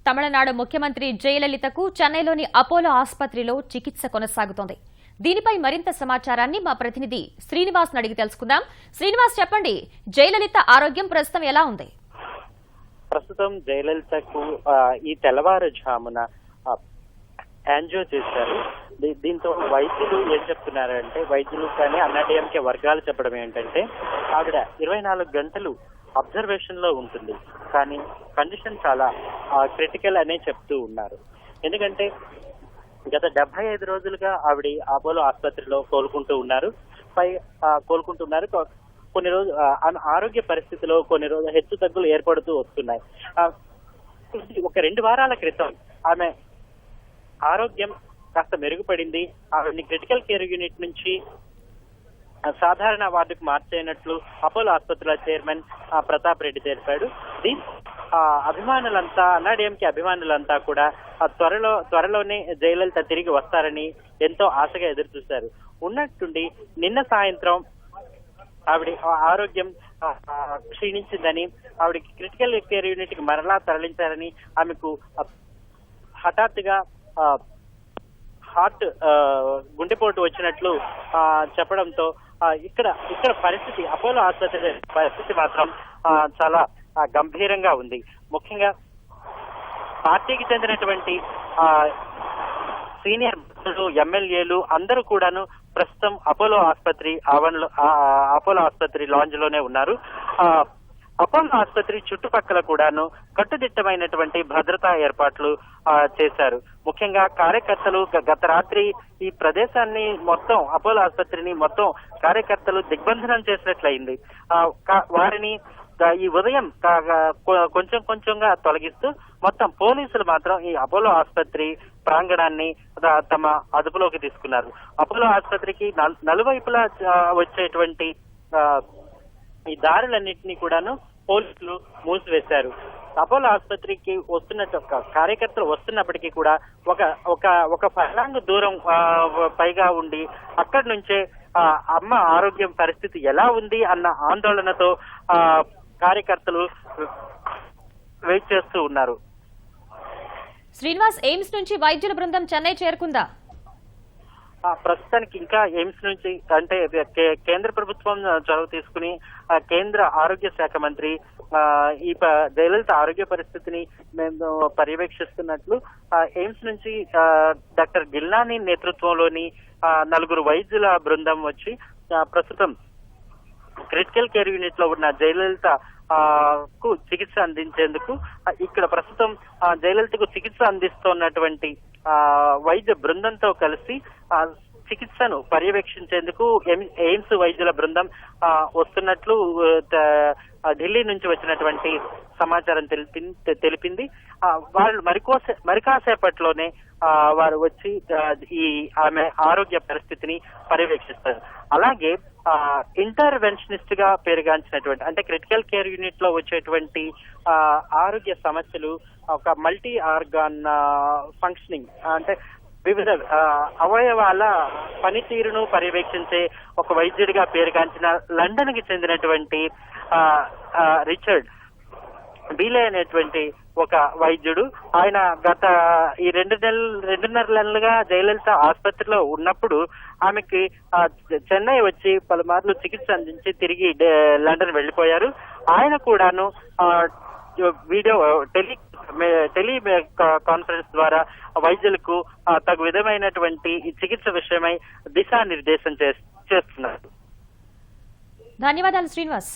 తమిళనాడు ముఖ్యమంత్రి జయలలితకు చెన్నైలోని అపోలో ఆసుపత్రిలో చికిత్స కొనసాగుతోంది. దీనిపై మరింత సమాచారాన్ని మా ప్రతినిధి శ్రీనివాస్ అడిగి తెలుసుకుందాం. శ్రీనివాస్, చెప్పండి, జయలలిత ఆరోగ్యం ప్రస్తుతం ఎలా ఉంది? ప్రస్తుతం జయలలితకు ఈ తెల్లవారుజామున యాంజియో చేశారు. దీంతో వైద్యులు ఏం చెప్తున్నారంటే, వైద్యులు కానీ అన్నాడీఎంకే వర్గాలు చెప్పడం ఏంటంటే, ఆవిడ 24 గంటలు అబ్జర్వేషన్ లో ఉంటుంది, కానీ కండిషన్ చాలా క్రిటికల్ అనే చెప్తూ ఉన్నారు. ఎందుకంటే గత 75 రోజులుగా ఆవిడ అపోలో ఆసుపత్రిలో కోలుకుంటున్నారు. కొన్ని రోజులు ఆరోగ్య పరిస్థితిలో కొన్ని రోజులు హెచ్చు తగ్గులు ఏర్పడుతూ వస్తున్నాయి. ఒక 2 వారాల క్రితం ఆమె ఆరోగ్యం కాస్త మెరుగుపడింది. ఆవిడని క్రిటికల్ కేర్ యూనిట్ నుంచి సాధారణ వార్డుకు మార్చేయనట్లు అపోలో ఆసుపత్రుల చైర్మన్ ప్రతాప్ రెడ్డి తెలిపాడు. అభిమానులంతా, అన్నాడీఎంకే అభిమానులంతా కూడా త్వరలోనే జయలలిత తిరిగి వస్తారని ఎంతో ఆశగా ఎదురు చూశారు. ఉన్నట్టుండి నిన్న సాయంత్రం ఆవిడ ఆరోగ్యం క్షీణించిందని, ఆవిడకి క్రిటికల్ కేర్ యూనిట్ కి మరలా తరలించారని, ఆమెకు హఠాత్తుగా హార్ట్ గుండెపోటు వచ్చినట్లు చెప్పడంతో ఇక్కడ పరిస్థితి, అపోలో ఆసుపత్రి పరిస్థితి మాత్రం చాలా గంభీరంగా ఉంది. ముఖ్యంగా పార్టీకి చెందినటువంటి సీనియర్ ఎమ్మెల్యేలు అందరూ కూడాను ప్రస్తుతం అపోలో ఆసుపత్రి ఆవరణలో, అపోలో ఆసుపత్రి లాంజ్ లోనే ఉన్నారు. అపోలో ఆసుపత్రి చుట్టుపక్కల కూడాను కట్టుదిట్టమైనటువంటి భద్రతా ఏర్పాట్లు చేశారు. ముఖ్యంగా కార్యకర్తలు గత రాత్రి ఈ ప్రదేశాన్ని మొత్తం, అపోలో ఆసుపత్రిని మొత్తం కార్యకర్తలు దిగ్బంధనం చేసినట్లయింది. వారిని ఈ ఉదయం కొంచెం కొంచెంగా తొలగిస్తూ మొత్తం పోలీసులు మాత్రం ఈ అపోలో ఆసుపత్రి ప్రాంగణాన్ని తమ అదుపులోకి తీసుకున్నారు. అపోలో ఆసుపత్రికి నలువైపులా వచ్చేటువంటి ఈ దారులన్నింటినీ కూడాను పోలీసులు మూసివేశారు. అపోలో ఆసుపత్రికి కార్యకర్తలు వస్తున్నప్పటికీ కూడా ఒక ఫర్లాంగ్ దూరం పైగా ఉండి అక్కడి నుంచే అమ్మ ఆరోగ్యం పరిస్థితి ఎలా ఉంది అన్న ఆందోళనతో కార్యకర్తలు వెయిట్ చేస్తూ ఉన్నారు. శ్రీనివాస్, ఎయిమ్స్ నుంచి వైద్యుల బృందం చెన్నై చేరుకుందా? ప్రస్తుతానికి ఇంకా ఎయిమ్స్ నుంచి, అంటే కేంద్ర ప్రభుత్వం చొరవ తీసుకుని కేంద్ర ఆరోగ్య శాఖ మంత్రి ఈ జయలలిత ఆరోగ్య పరిస్థితిని మేము పర్యవేక్షిస్తున్నట్లు ఎయిమ్స్ నుంచి డాక్టర్ గిల్నాని నేతృత్వంలోని 4 వైద్యుల బృందం వచ్చి ప్రస్తుతం క్రిటికల్ కేర్ యూనిట్ లో ఉన్న జయలలిత కు చికిత్స అందించేందుకు, ఇక్కడ ప్రస్తుతం జయలలితకు చికిత్స అందిస్తున్నటువంటి వైద్య బృందంతో కలిసి చికిత్సను పర్యవేక్షించేందుకు ఎయిమ్స్ వైద్యుల బృందం వస్తున్నట్లు ఢిల్లీ నుంచి వచ్చినటువంటి సమాచారం తెలిపింది. వాళ్ళు మరికాసేపట్లోనే వారు వచ్చి ఆమె ఆరోగ్య పరిస్థితిని పర్యవేక్షిస్తారు. అలాగే ఇంటర్వెన్షనిస్ట్ గా పేరుగాంచినటువంటి, అంటే క్రిటికల్ కేర్ యూనిట్ లో వచ్చేటువంటి ఆరోగ్య సమస్యలు, ఒక మల్టీ ఆర్గాన్ ఫంక్షనింగ్, అంటే వివిధ అవయవాల పనితీరును పర్యవేక్షించే ఒక వైద్యుడిగా పేరుగాంచిన లండన్ కి చెందినటువంటి రిచర్డ్ బీలే అనేటువంటి ఒక వైద్యుడు, ఆయన గత ఈ 2.5 నెలలుగా జయలలిత ఆసుపత్రిలో ఉన్నప్పుడు ఆమెకి చెన్నై వచ్చి పలుమార్లు చికిత్స అందించి తిరిగి లండన్ వెళ్లిపోయారు. ఆయన కూడాను వీడియో టెలి కాన్ఫరెన్స్ ద్వారా వైద్యులకు తగు విధమైనటువంటి ఈ చికిత్స విషయమై దిశానిర్దేశం చేస్తున్నారు. ధన్యవాదాలు శ్రీనివాస్.